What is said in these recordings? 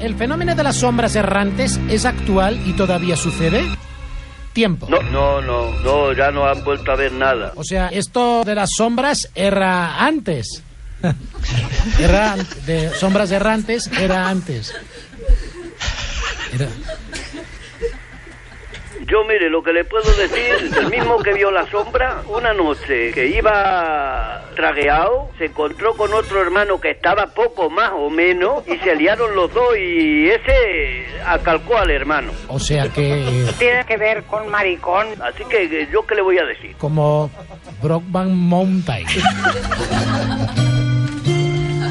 ¿el fenómeno de las sombras errantes es actual y todavía sucede? Tiempo. No, ya no han vuelto a ver nada. O sea, esto de las sombras era antes. De sombras errantes era antes. Yo, mire, lo que le puedo decir, el mismo que vio la sombra, una noche que iba tragueado, se encontró con otro hermano que estaba poco más o menos, y se liaron los dos, y ese acalcó al hermano. O sea que... Tiene que ver con maricón. Así que, ¿yo qué le voy a decir? Como Brokeback Mountain.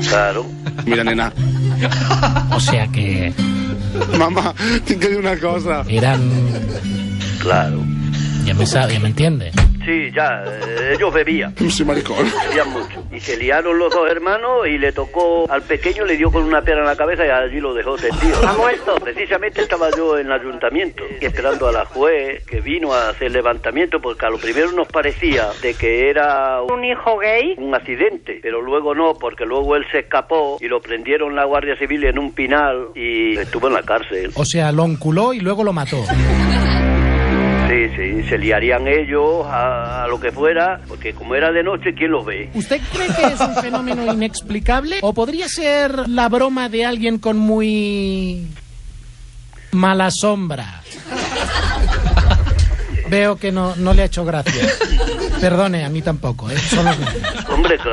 Claro. Mira, nena. O sea que... Mamá, tengo que decir una cosa. Eran... Claro. Ya me entiende. Sí, ya, ellos bebían. Soy maricón. Bebían mucho. Y se liaron los dos hermanos y le tocó al pequeño, le dio con una piedra en la cabeza y allí lo dejó tendido. ¿Ha muerto? Precisamente estaba yo en el ayuntamiento, esperando a la juez que vino a hacer levantamiento, porque a lo primero nos parecía de que era ¿Un hijo gay? un accidente, pero luego no, porque luego él se escapó y lo prendieron la Guardia Civil en un pinal y estuvo en la cárcel. O sea, lo enculó y luego lo mató. Sí, se liarían ellos a lo que fuera, porque como era de noche, ¿quién los ve? ¿Usted cree que es un fenómeno inexplicable? ¿O podría ser la broma de alguien con muy mala sombra? Veo que no le ha hecho gracia. Perdone, a mí tampoco, ¿eh? Solo... Hombre, claro.